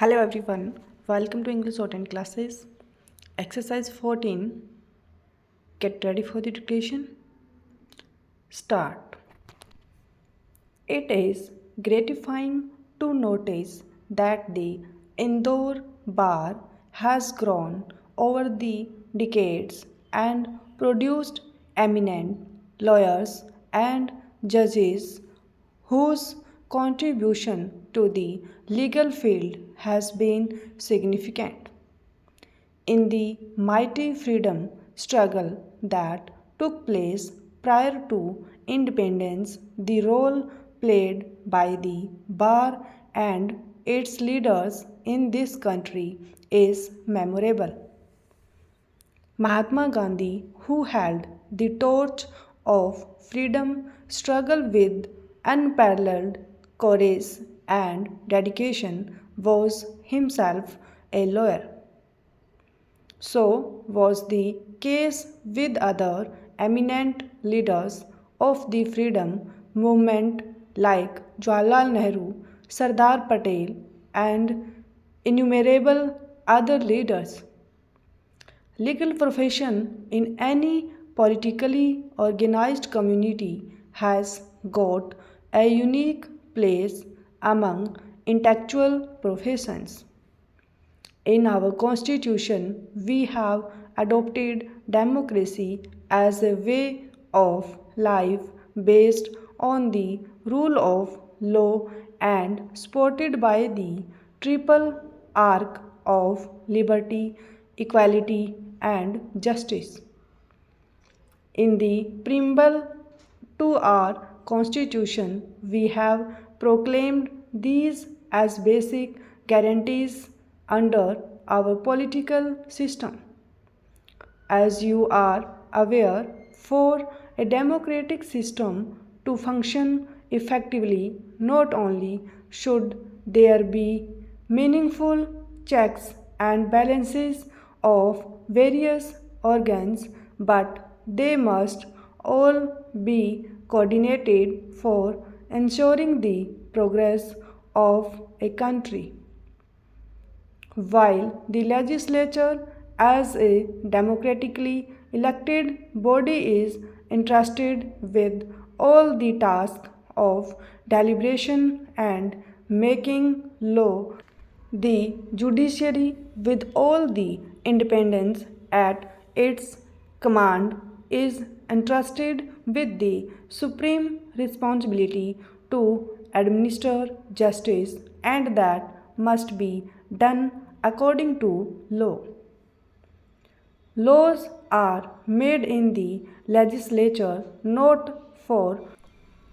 Hello everyone, welcome to English Shorthand classes. Exercise 14. Get ready for the dictation. Start. It is gratifying to notice that the Indore bar has grown over the decades and produced eminent lawyers and judges whose contribution to the legal field has been significant. In the mighty freedom struggle that took place prior to independence, the role played by the bar and its leaders in this country is memorable. Mahatma Gandhi, who held the torch of freedom struggle with unparalleled courage and dedication, was himself a lawyer. So was the case with other eminent leaders of the freedom movement like Jawaharlal Nehru, Sardar Patel, and innumerable other leaders. Legal profession in any politically organized community has got a unique place among intellectual professions. In our constitution, we have adopted democracy as a way of life based on the rule of law and supported by the triple arc of liberty, equality, and justice. In the preamble to our Constitution, we have proclaimed these as basic guarantees under our political system. As you are aware, for a democratic system to function effectively, not only should there be meaningful checks and balances of various organs, but they must all be coordinated for ensuring the progress of a country. While the legislature, as a democratically elected body, is entrusted with all the tasks of deliberation and making law, the judiciary, with all the independence at its command, is entrusted with the supreme responsibility to administer justice, and that must be done according to law. Laws are made in the legislature not for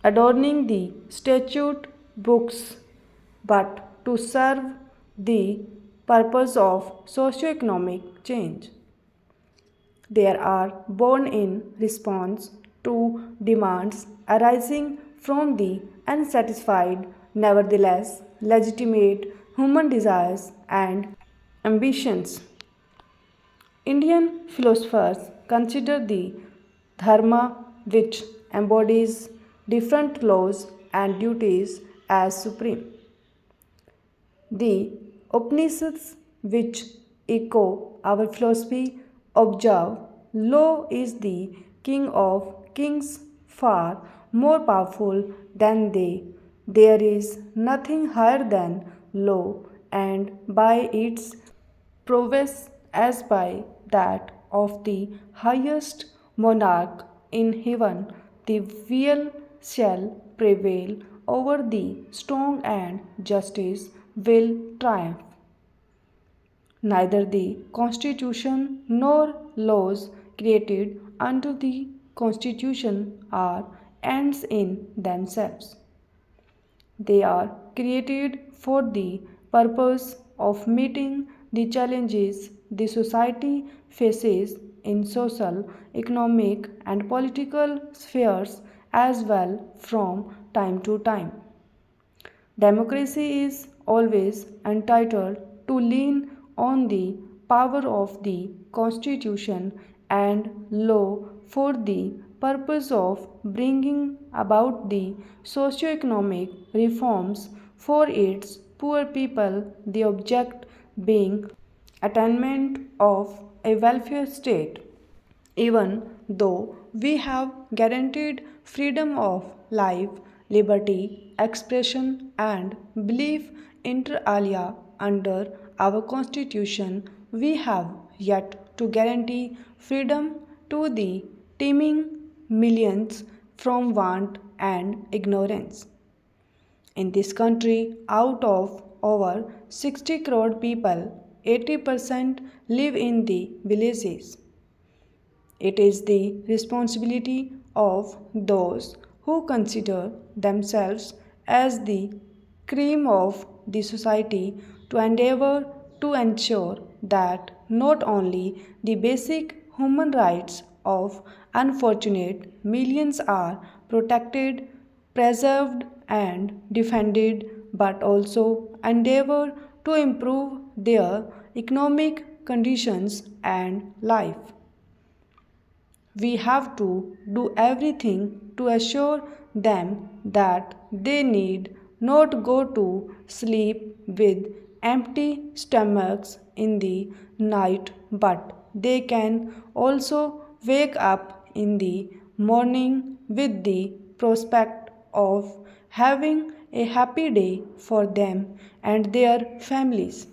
adorning the statute books but to serve the purpose of socio-economic change. They are born in response to demands arising from the unsatisfied, nevertheless legitimate human desires and ambitions. Indian philosophers consider the dharma, which embodies different laws and duties, as supreme. The Upanishads, which echo our philosophy, observe law is the king of kings, far more powerful than they. There is nothing higher than law, and by its prowess as by that of the highest monarch in heaven, the will shall prevail over the strong, and justice will triumph. Neither the Constitution nor laws created unto the Constitution are ends in themselves. They are created for the purpose of meeting the challenges the society faces in social, economic, and political spheres as well from time to time. Democracy is always entitled to lean on the power of the Constitution and law for the purpose of bringing about the socio-economic reforms for its poor people, the object being attainment of a welfare state. Even though we have guaranteed freedom of life, liberty, expression, and belief inter alia under our Constitution, we have yet to guarantee freedom to the teeming millions from want and ignorance. In this country, out of over 60 crore people, 80% live in the villages. It is the responsibility of those who consider themselves as the cream of the society to endeavor to ensure that not only the basic human rights of unfortunate millions are protected, preserved, and defended, but also endeavor to improve their economic conditions and life. We have to do everything to assure them that they need not go to sleep with empty stomachs in the night, but they can also wake up in the morning with the prospect of having a happy day for them and their families.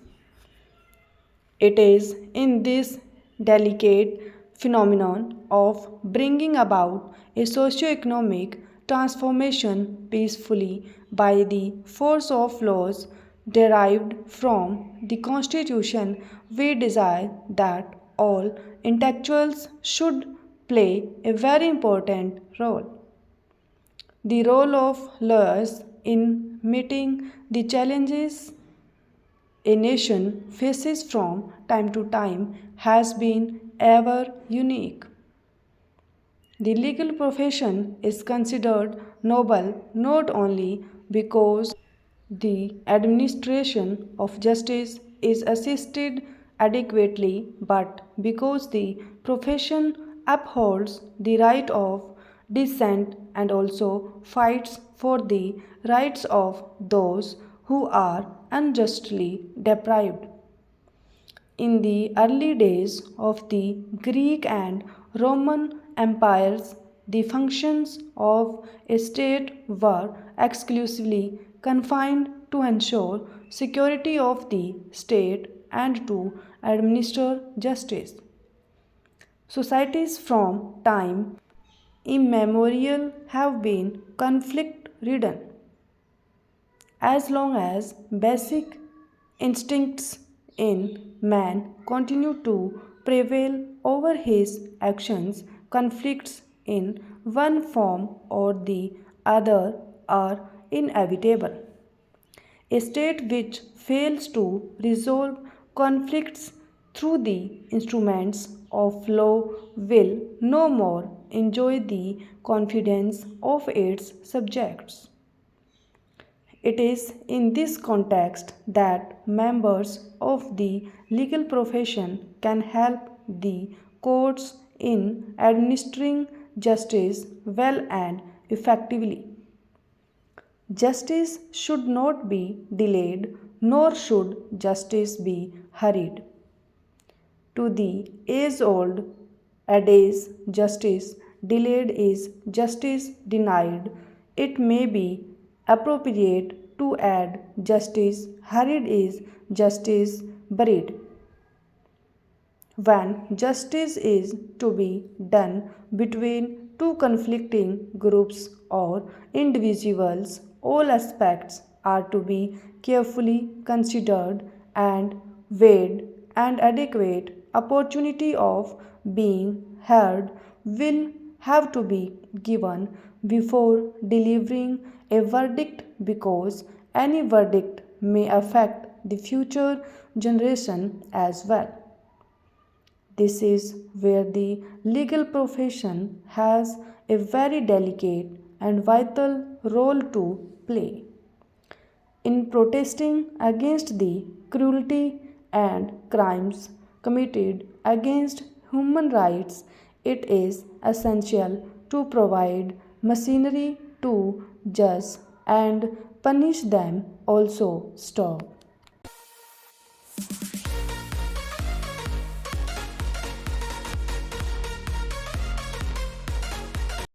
It is in this delicate phenomenon of bringing about a socio-economic transformation peacefully by the force of laws derived from the Constitution, we desire that all intellectuals should play a very important role. The role of lawyers in meeting the challenges a nation faces from time to time has been ever unique. The legal profession is considered noble not only because the administration of justice is assisted adequately, but because the profession upholds the right of dissent and also fights for the rights of those who are unjustly deprived. In the early days of the Greek and Roman empires, the functions of a state were exclusively confined to ensure security of the state and to administer justice. Societies from time immemorial have been conflict ridden. As long as basic instincts in man continue to prevail over his actions, conflicts in one form or the other are inevitable. A state which fails to resolve conflicts through the instruments of law will no more enjoy the confidence of its subjects. It is in this context that members of the legal profession can help the courts in administering justice well and effectively. Justice should not be delayed, nor should justice be hurried. To the age old adage, justice delayed is justice denied, it may be appropriate to add justice hurried is justice buried. When justice is to be done between two conflicting groups or individuals, all aspects are to be carefully considered and weighed, and adequate opportunity of being heard will have to be given before delivering a verdict because any verdict may affect the future generation as well. This is where the legal profession has a very delicate and vital role to play. In protesting against the cruelty and crimes committed against human rights, it is essential to provide machinery to judge and punish them also stop.